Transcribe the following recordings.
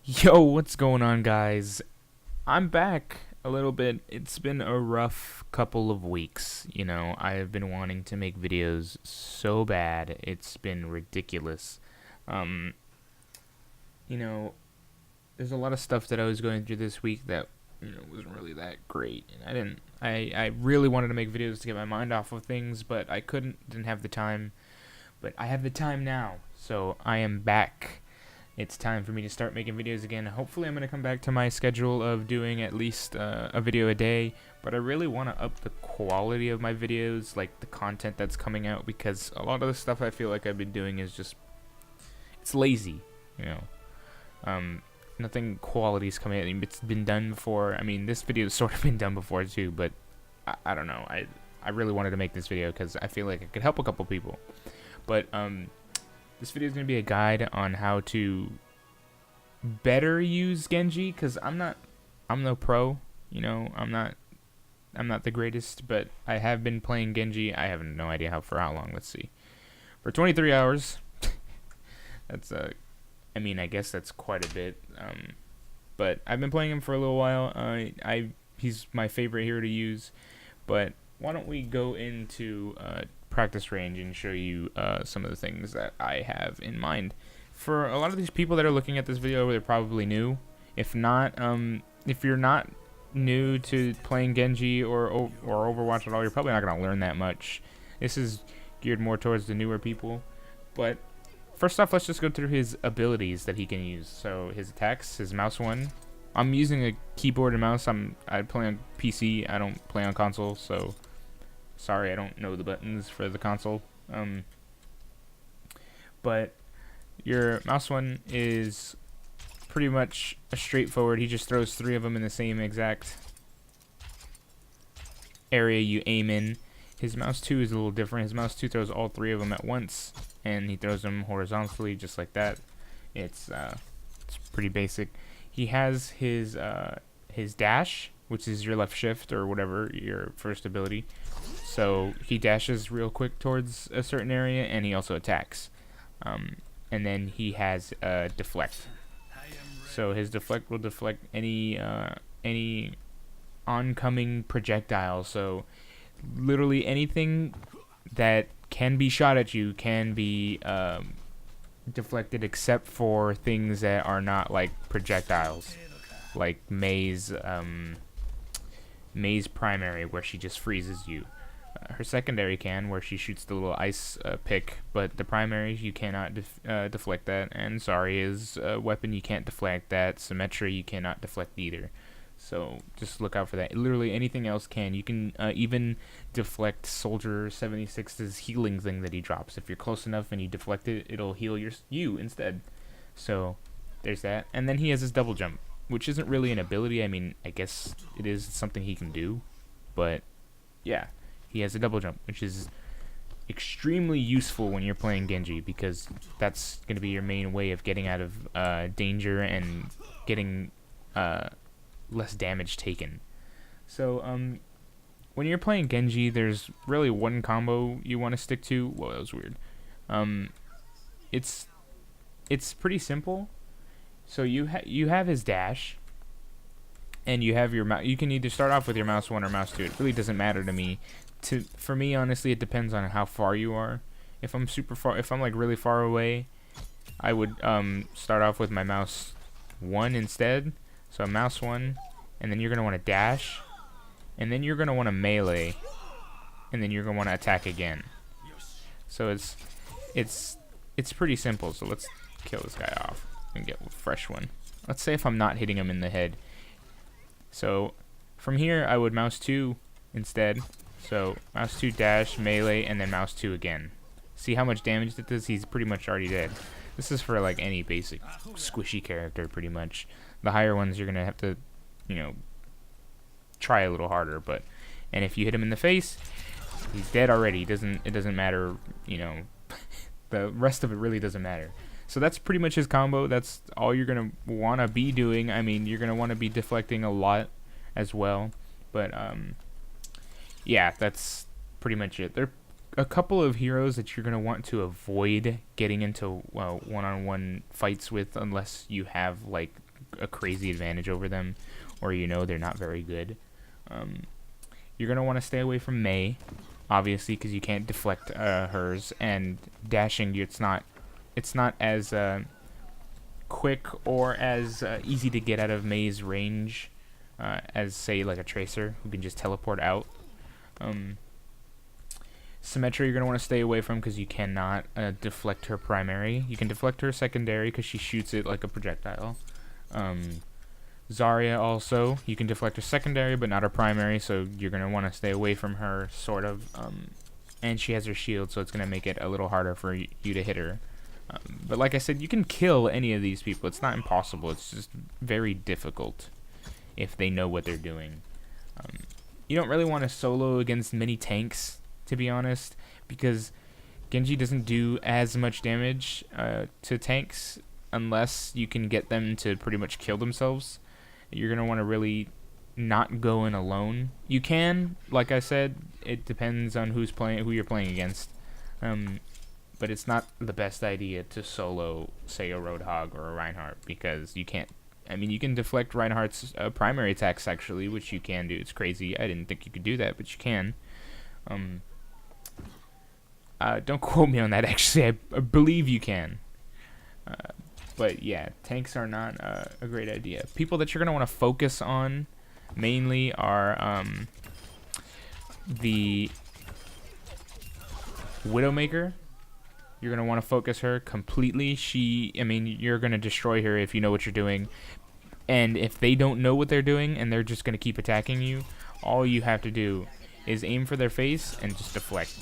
Yo, what's going on, guys? I'm back a little bit. It's been a rough couple of weeks. I have been wanting to make videos so bad. It's been ridiculous. Um, you know, there's a lot of stuff that I was going through this week that wasn't really that great, and I really wanted to make videos to get my mind off of things, but I didn't have the time. But I have the time now, so I am back. It's time for me to start making videos again. Hopefully I'm going to come back to my schedule of doing at least a video a day, but I really want to up the quality of my videos, like the content that's coming out, because a lot of the stuff I feel like I've been doing is just, it's lazy, you know. Nothing quality's coming out. It's been done before. I mean, this video's sort of been done before too, but I don't know. I really wanted to make this video because I feel like it could help a couple people. But this video is going to be a guide on how to better use Genji, because I'm no pro, I'm not the greatest, but I have been playing Genji. I have no idea for how long. Let's see, for 23 hours. That's I mean, I guess that's quite a bit. But I've been playing him for a little while. He's my favorite hero to use. But why don't we go into practice range and show you some of the things that I have in mind. For a lot of these people that are looking at this video, they're probably new. If not, if you're not new to playing Genji or Overwatch at all, you're probably not going to learn that much. This is geared more towards the newer people. But first off, let's just go through his abilities that he can use. So his attacks, his mouse one. I'm using a keyboard and mouse. I play on PC. I don't play on console, so sorry, I don't know the buttons for the console. But your mouse one is pretty much a straightforward. He just throws 3 of them in the same exact area you aim in. His mouse 2 is a little different. His mouse 2 throws all 3 of them at once, and he throws them horizontally just like that. It's pretty basic. He has his dash, which is your left shift or whatever, your first ability. So he dashes real quick towards a certain area, and he also attacks. And then he has deflect. So his deflect will deflect any oncoming projectile. So literally anything that can be shot at you can be deflected, except for things that are not like projectiles, like May's primary, where she just freezes you. Her secondary can, where she shoots the little ice pick, but the primary, you cannot deflect that. And Zarya's weapon, you can't deflect that. Symmetra, you cannot deflect either. So just look out for that. Literally anything else can. You can even deflect Soldier 76's healing thing that he drops. If you're close enough and you deflect it, it'll heal you instead. So there's that. And then he has his double jump, which isn't really an ability. I mean, I guess it is something he can do, but yeah, he has a double jump, which is extremely useful when you're playing Genji, because that's going to be your main way of getting out of danger and getting less damage taken. So when you're playing Genji, there's really one combo you want to stick to. Whoa, that was weird. It's pretty simple. So you have his dash, and you have your mouse. You can either start off with your mouse 1 or mouse 2. It really doesn't matter to me. For me, honestly, it depends on how far you are. If I'm super far, if I'm like really far away, I would start off with my mouse 1 instead. So mouse 1, and then you're gonna want to dash, and then you're gonna want to melee, and then you're gonna want to attack again. So it's pretty simple. So let's kill this guy off and get a fresh one. Let's say if I'm not hitting him in the head. So from here, I would mouse 2 instead. So mouse 2 dash, melee, and then mouse 2 again. See how much damage it does? He's pretty much already dead. This is for like any basic squishy character, pretty much. The higher ones you're gonna have to, try a little harder. And if you hit him in the face, he's dead already. It doesn't matter. The rest of it really doesn't matter. So that's pretty much his combo. That's all you're gonna wanna be doing. I mean, you're gonna wanna be deflecting a lot as well. But yeah, that's pretty much it. There are a couple of heroes that you're going to want to avoid getting into one-on-one fights with, unless you have like a crazy advantage over them, or you know they're not very good. You're gonna want to stay away from Mei, obviously, because you can't deflect hers, and dashing it's not as quick or as easy to get out of Mei's range as, say, like a Tracer who can just teleport out. Symmetra you're going to want to stay away from because you cannot deflect her primary. You can deflect her secondary because she shoots it like a projectile. Zarya also, you can deflect her secondary but not her primary, so you're going to want to stay away from her, sort of. And she has her shield, so it's going to make it a little harder for you to hit her. But like I said, you can kill any of these people. It's not impossible. It's just very difficult if they know what they're doing. You don't really want to solo against many tanks, to be honest, because Genji doesn't do as much damage to tanks unless you can get them to pretty much kill themselves. You're going to want to really not go in alone. You can, like I said, it depends on who you're playing against. But it's not the best idea to solo, say, a Roadhog or a Reinhardt, because you can't. I mean, you can deflect Reinhardt's primary attacks, actually, which you can do. It's crazy. I didn't think you could do that, but you can. Don't quote me on that, actually. I believe you can. But yeah, tanks are not a great idea. People that you're going to want to focus on mainly are the Widowmaker. You're going to want to focus her completely. You're going to destroy her if you know what you're doing. And if they don't know what they're doing and they're just going to keep attacking you, all you have to do is aim for their face and just deflect.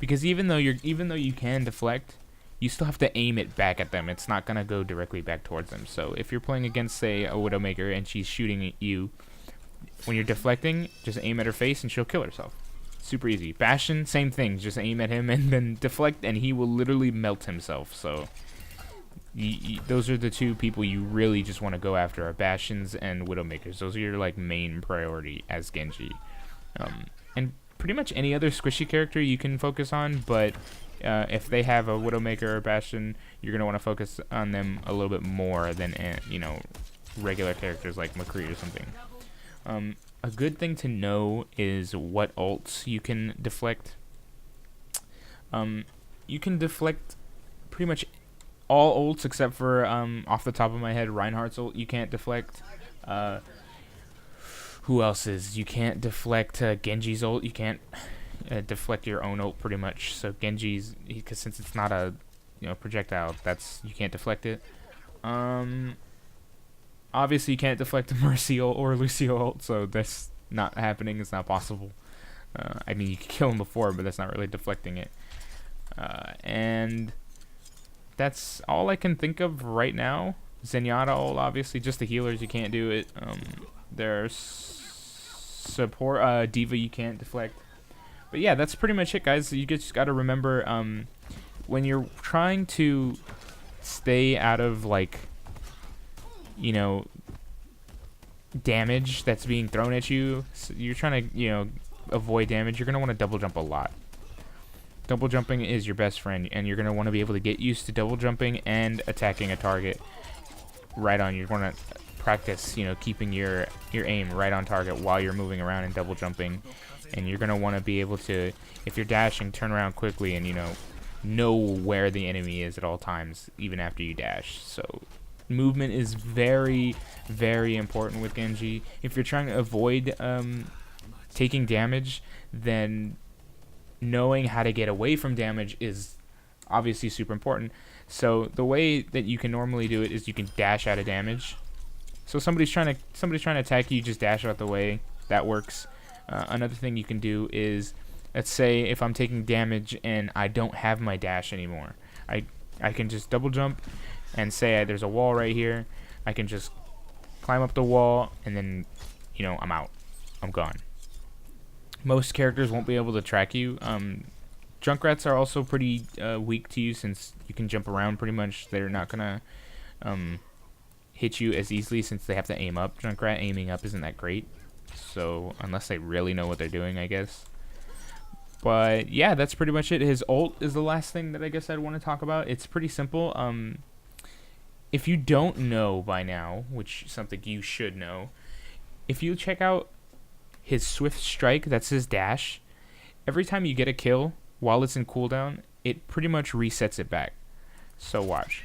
Because even though you can deflect, you still have to aim it back at them. It's not going to go directly back towards them. So if you're playing against, say, a Widowmaker and she's shooting at you, when you're deflecting, just aim at her face and she'll kill herself. Super easy. Bastion, same thing. Just aim at him and then deflect, and he will literally melt himself. So those are the two people you really just want to go after, are Bastions and Widowmakers. Those are your like main priority as Genji. And pretty much any other squishy character you can focus on, but if they have a Widowmaker or Bastion, you're going to want to focus on them a little bit more than regular characters like McCree or something. A good thing to know is what ults you can deflect. You can deflect pretty much all ults except for, off the top of my head, Reinhardt's ult you can't deflect. Who else's? You can't deflect Genji's ult. You can't deflect your own ult pretty much. So Genji's, because since it's not a projectile, you can't deflect it. Obviously, you can't deflect a Mercy ult or a Lucio ult, so that's not happening. It's not possible. I mean, you could kill him before, but that's not really deflecting it. And that's all I can think of right now. Zenyatta ult, obviously, just the healers, you can't do it. There's support, Diva, you can't deflect. But yeah, that's pretty much it, guys. You just got to remember, when you're trying to stay out of, like, damage that's being thrown at you, so you're trying to, avoid damage, you're going to want to double jump a lot. Double jumping is your best friend, and you're going to want to be able to get used to double jumping and attacking a target right on. You're going to practice, keeping your aim right on target while you're moving around and double jumping. And you're going to want to be able to, if you're dashing, turn around quickly and, know where the enemy is at all times, even after you dash. So movement is very, very important with Genji. If you're trying to avoid taking damage, then knowing how to get away from damage is obviously super important. So the way that you can normally do it is you can dash out of damage. So somebody's trying to attack you, just dash out the way. That works. Another thing you can do is, let's say if I'm taking damage and I don't have my dash anymore, I can just double jump and say there's a wall right here. I can just climb up the wall and then, I'm out. I'm gone. Most characters won't be able to track you. Junkrats are also pretty weak to you since you can jump around pretty much. They're not going to hit you as easily since they have to aim up. Junkrat aiming up isn't that great. So, unless they really know what they're doing, I guess. But, yeah, that's pretty much it. His ult is the last thing that I guess I'd want to talk about. It's pretty simple. if you don't know by now, which is something you should know, if you check out his Swift Strike, that's his dash, every time you get a kill while it's in cooldown, it pretty much resets it back. So watch.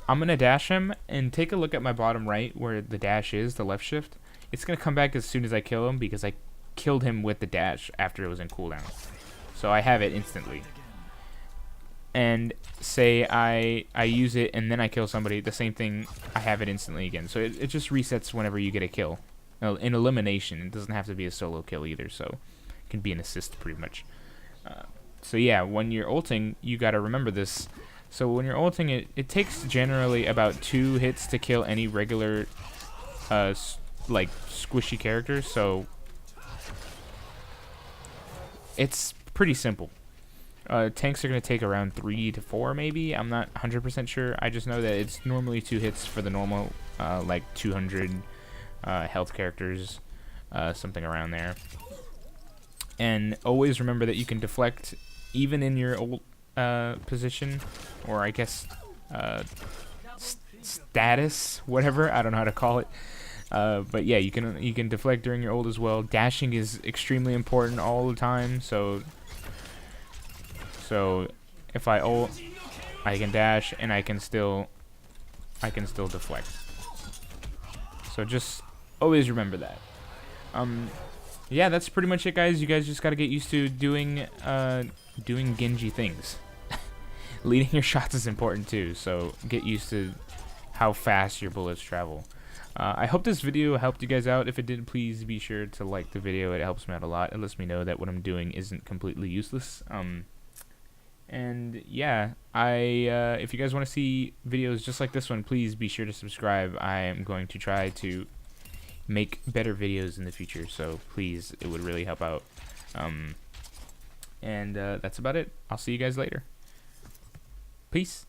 I'm going to dash him, and take a look at my bottom right where the dash is, the left shift. It's going to come back as soon as I kill him because I killed him with the dash after it was in cooldown. So I have it instantly. And say I use it and then I kill somebody, the same thing, I have it instantly again. So it just resets whenever you get a kill. In elimination, it doesn't have to be a solo kill either, so it can be an assist pretty much. So yeah, when you're ulting, you gotta remember this. So when you're ulting, it takes generally about 2 hits to kill any regular, like, squishy character, so it's pretty simple. Tanks are going to take around 3 to 4 maybe, I'm not 100% sure. I just know that it's normally 2 hits for the normal, like 200 health characters, something around there. And always remember that you can deflect even in your ult position, or I guess status, whatever, I don't know how to call it. But yeah, you can deflect during your ult as well. Dashing is extremely important all the time, so if I ult, I can dash and I can still deflect. So just always remember that. Yeah, that's pretty much it, guys. You guys just gotta get used to doing Genji things. Leading your shots is important too, so get used to how fast your bullets travel. I hope this video helped you guys out. If it did, please be sure to like the video. It helps me out a lot. It lets me know that what I'm doing isn't completely useless. And yeah, if you guys want to see videos just like this one, please be sure to subscribe. I am going to try to make better videos in the future, so please, it would really help out. And that's about it. I'll see you guys later. Peace.